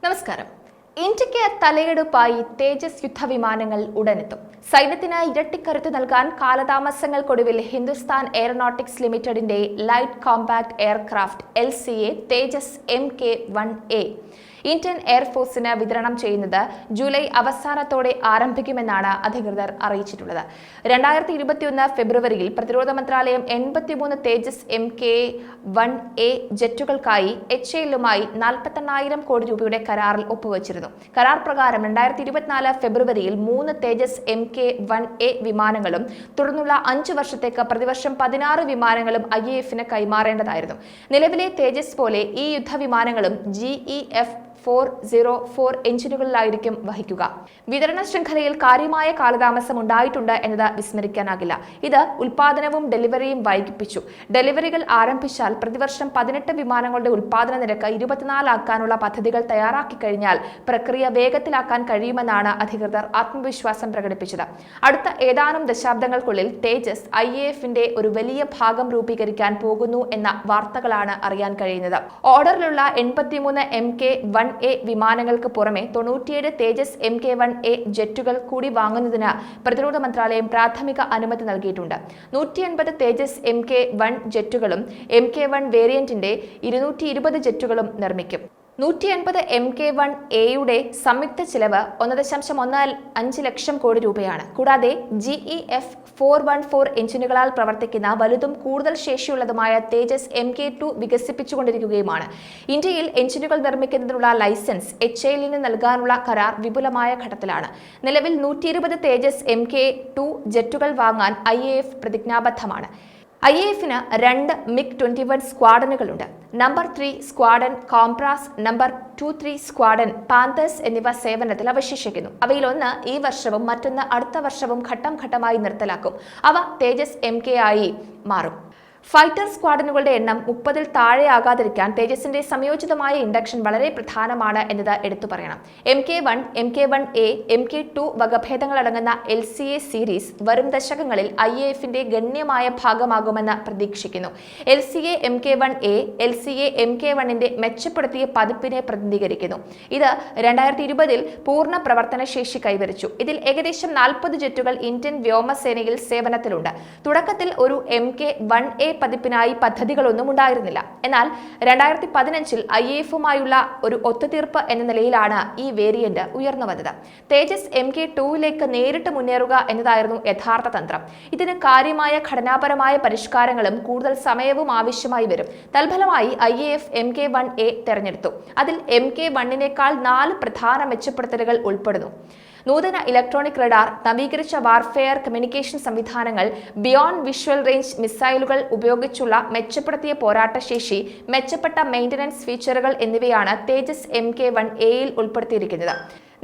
നമസ്കാരം. ഇന്ത്യക്ക് തലയെടുപ്പായി തേജസ് യുദ്ധവിമാനങ്ങൾ ഉടനെത്തും. സൈന്യത്തിന് ഇരട്ടിക്കരുത്ത് നൽകാൻ കാലതാമസങ്ങൾക്കൊടുവിൽ ഹിന്ദുസ്ഥാൻ എയറോനോട്ടിക്സ് ലിമിറ്റഡിന്റെ ലൈറ്റ് കോമ്പാക്ട് എയർക്രാഫ്റ്റ് LCA തേജസ് Mk-1A ഇന്ത്യൻ എയർഫോഴ്സിന് വിതരണം ചെയ്യുന്നത് ജൂലൈ അവസാനത്തോടെ ആരംഭിക്കുമെന്നാണ് അധികൃതർ അറിയിച്ചിട്ടുള്ളത്. 2021 ഫെബ്രുവരിയിൽ പ്രതിരോധ മന്ത്രാലയം 83 തേജസ് Mk-1A ജെറ്റുകൾക്കായി HAL-യുമായി 48,000 കോടി രൂപയുടെ കരാറിൽ ഒപ്പുവച്ചിരുന്നു. കരാർ പ്രകാരം 2024 ഫെബ്രുവരിയിൽ 3 തേജസ് Mk-1A വിമാനങ്ങളും തുടർന്നുള്ള 5 വർഷത്തേക്ക് പ്രതിവർഷം 16 വിമാനങ്ങളും IAF-ന് കൈമാറേണ്ടതായിരുന്നു. നിലവിലെ തേജസ് പോലെ ഈ യുദ്ധവിമാനങ്ങളും GEF-404 എഞ്ചിനുകളിലായിരിക്കും വഹിക്കുക. വിതരണ ശൃംഖലയിൽ കാര്യമായ കാലതാമസം ഉണ്ടായിട്ടുണ്ട് എന്നത് വിസ്മരിക്കാനാകില്ല. ഇത് ഉൽപാദനവും ഡെലിവറിയും വൈകിപ്പിച്ചു. ഡെലിവറികൾ ആരംഭിച്ചാൽ പ്രതിവർഷം 18 വിമാനങ്ങളുടെ ഉൽപാദന നിരക്ക് 24 ആക്കാനുള്ള പദ്ധതികൾ തയ്യാറാക്കി കഴിഞ്ഞാൽ പ്രക്രിയ വേഗത്തിലാക്കാൻ കഴിയുമെന്നാണ് അധികൃതർ ആത്മവിശ്വാസം പ്രകടിപ്പിച്ചത്. അടുത്ത ഏതാനും ദശാബ്ദങ്ങൾക്കുള്ളിൽ തേജസ് IAF-ന്റെ ഒരു വലിയ ഭാഗം രൂപീകരിക്കാൻ പോകുന്നു എന്ന വാർത്തകളാണ് അറിയാൻ കഴിയുന്നത്. ഓർഡറിലുള്ള 83 Mk-1A വിമാനങ്ങൾക്ക് പുറമെ 97 തേജസ് Mk-1A ജെറ്റുകൾ കൂടി വാങ്ങുന്നതിന് പ്രതിരോധ മന്ത്രാലയം പ്രാഥമിക അനുമതി നൽകിയിട്ടുണ്ട്. 180 തേജസ് Mk-1 ജെറ്റുകളും Mk-1 വേരിയന്റിന്റെ 220 ജെറ്റുകളും നിർമ്മിക്കും. 180 Mk-1A സംയുക്ത ചിലവ് 1.15 ലക്ഷം കോടി രൂപയാണ്. കൂടാതെ GEF-414 എഞ്ചിനുകളാൽ പ്രവർത്തിക്കുന്ന വലുതും കൂടുതൽ ശേഷിയുള്ളതുമായ തേജസ് Mk-2 വികസിപ്പിച്ചുകൊണ്ടിരിക്കുകയുമാണ്. ഇന്ത്യയിൽ എഞ്ചിനുകൾ നിർമ്മിക്കുന്നതിനുള്ള ലൈസൻസ് HAL-ന് നൽകാനുള്ള കരാർ വിപുലമായ ഘട്ടത്തിലാണ്. നിലവിൽ 120 തേജസ് Mk-2 ജെറ്റുകൾ വാങ്ങാൻ IAF പ്രതിജ്ഞാബദ്ധമാണ്. IAF-ന് 2 MiG-21 സ്ക്വാഡനുകളുണ്ട്. Number 3 squadron Cobras, number 23 squadron Panthers എന്നിവ സേവനത്തിൽ അവശേഷിക്കുന്നു. അവയിലൊന്ന് ഈ വർഷവും മറ്റൊന്ന് അടുത്ത വർഷവും ഘട്ടം ഘട്ടമായി നിർത്തലാക്കും. അവ തേജസ് Mk ആയി മാറും. ഫൈറ്റർ സ്ക്വാഡനുകളുടെ എണ്ണം 30-ൽ താഴെയാകാതിരിക്കാൻ തേജസിന്റെ സംയോജിതമായ ഇൻഡക്ഷൻ വളരെ പ്രധാനമാണ് എന്നത് എടുത്തു പറയണം. Mk-1, Mk-1A, Mk-2 വകഭേദങ്ങളടങ്ങുന്ന LCA series വരും ദശകങ്ങളിൽ IAF-ന്റെ ഗണ്യമായ ഭാഗമാകുമെന്ന് പ്രതീക്ഷിക്കുന്നു. LCA Mk-1A LCA Mk-1ന്റെ മെച്ചപ്പെടുത്തിയ പതിപ്പിനെ പ്രതിനിധീകരിക്കുന്നു. ഇത് 2020-ൽ പൂർണ്ണ പ്രവർത്തനശേഷി കൈവരിച്ചു. ഇതിൽ ഏകദേശം 40 ജെറ്റുകൾ ഇന്ത്യൻ വ്യോമസേനയിൽ സേവനത്തിലുണ്ട്. തുടക്കത്തിൽ ഒരു Mk-1A പതിപ്പിനായി പദ്ധതികളൊന്നും ഉണ്ടായിരുന്നില്ല. എന്നാൽ 2015-ൽ IAF-യുമായുള്ള ഒരു ഒത്തുതീർപ്പ് എന്ന നിലയിലാണ് ഈ വേരിയന്റ് ഉയർന്നു വന്നത്. തേജസ് Mk-2ലേക്ക് നേരിട്ട് മുന്നേറുക എന്നതായിരുന്നു യഥാർത്ഥ തന്ത്രം. ഇതിന് കാര്യമായ ഘടനാപരമായ പരിഷ്കാരങ്ങളും കൂടുതൽ സമയവും ആവശ്യമായി വരും. തൽഫലമായി IAF Mk-1A തെരഞ്ഞെടുത്തു. അതിൽ Mk-1നേക്കാൾ 4 പ്രധാന മെച്ചപ്പെടുത്തലുകൾ ഉൾപ്പെടുന്നു. നൂതന ഇലക്ട്രോണിക് റഡാർ, നവീകരിച്ച വാർഫെയർ കമ്മ്യൂണിക്കേഷൻ സംവിധാനങ്ങൾ, ബിയോണ്ട് വിഷ്വൽ റേഞ്ച് മിസൈലുകൾ ഉപയോഗിച്ചുള്ള മെച്ചപ്പെടുത്തിയ പോരാട്ടശേഷി, മെച്ചപ്പെട്ട മെയിന്റനൻസ് ഫീച്ചറുകൾ എന്നിവയാണ് തേജസ് Mk-1A-യിൽ ഉൾപ്പെടുത്തിയിരിക്കുന്നത്.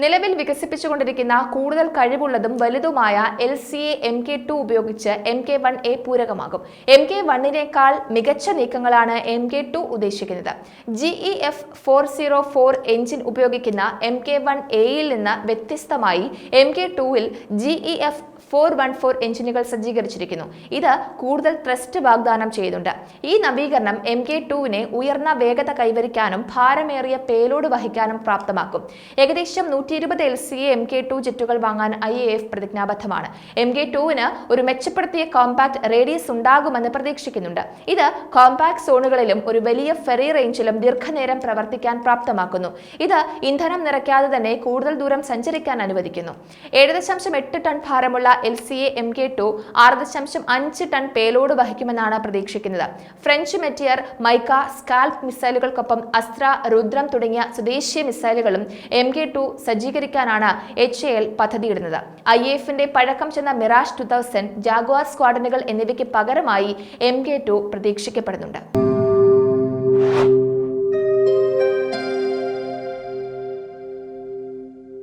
നിലവിൽ വികസിപ്പിച്ചുകൊണ്ടിരിക്കുന്ന കൂടുതൽ കഴിവുള്ളതും വലുതുമായ LCA Mk-2 ഉപയോഗിച്ച് Mk-1A പൂരകമാകും. Mk-1നേക്കാൾ മികച്ച നീക്കങ്ങളാണ് Mk-2 ഉദ്ദേശിക്കുന്നത്. GEF-404 എഞ്ചിൻ ഉപയോഗിക്കുന്ന Mk-1A-യിൽ നിന്ന് വ്യത്യസ്തമായി Mk-2-ൽ GEF-414 എഞ്ചിനുകൾ സജ്ജീകരിച്ചിരിക്കുന്നു. ഇത് കൂടുതൽ ത്രസ്റ്റ് വാഗ്ദാനം ചെയ്യുന്നുണ്ട്. ഈ നവീകരണം Mk-2-നെ ഉയർന്ന വേഗത കൈവരിക്കാനും ഭാരമേറിയ പേലോഡ് വഹിക്കാനും പ്രാപ്തമാക്കും. ഏകദേശം 120 LCA Mk-2 ജെറ്റുകൾ വാങ്ങാൻ IAF പ്രതിജ്ഞാബദ്ധമാണ്. Mk-2-ന് ഒരു മെച്ചപ്പെടുത്തിയ കോമ്പാക്ട് റേഡിയസ് ഉണ്ടാകുമെന്ന് പ്രതീക്ഷിക്കുന്നുണ്ട്. ഇത് കോമ്പാക്ട് സോണുകളിലും ഒരു വലിയ ഫെറി റേഞ്ചിലും ദീർഘനേരം പ്രവർത്തിക്കാൻ പ്രാപ്തമാക്കുന്നു. ഇത് ഇന്ധനം നിറയ്ക്കാതെ തന്നെ കൂടുതൽ ദൂരം സഞ്ചരിക്കാൻ അനുവദിക്കുന്നു. 7.8 ടൺ ഭാരമുള്ള LCA Mk-2 6.5 ടൺ പേലോഡ് വഹിക്കുമെന്നാണ് പ്രതീക്ഷിക്കുന്നത്. ഫ്രഞ്ച് മെറ്റിയർ, മൈക്ക, സ്കാൽപ് മിസൈലുകൾക്കൊപ്പം അസ്ത്ര, രുദ്രം തുടങ്ങിയ സ്വദേശീയ മിസൈലുകളും Mk-2 സജ്ജീകരിക്കാനാണ് HAL പദ്ധതിയിടുന്നത്. IAF-ന്റെ പഴക്കം ചെന്ന മിറാഷ് 2000, ജാഗ്വാർ സ്ക്വാഡനുകൾ എന്നിവയ്ക്ക് പകരമായി Mk-2 പ്രതീക്ഷിക്കപ്പെടുന്നുണ്ട്.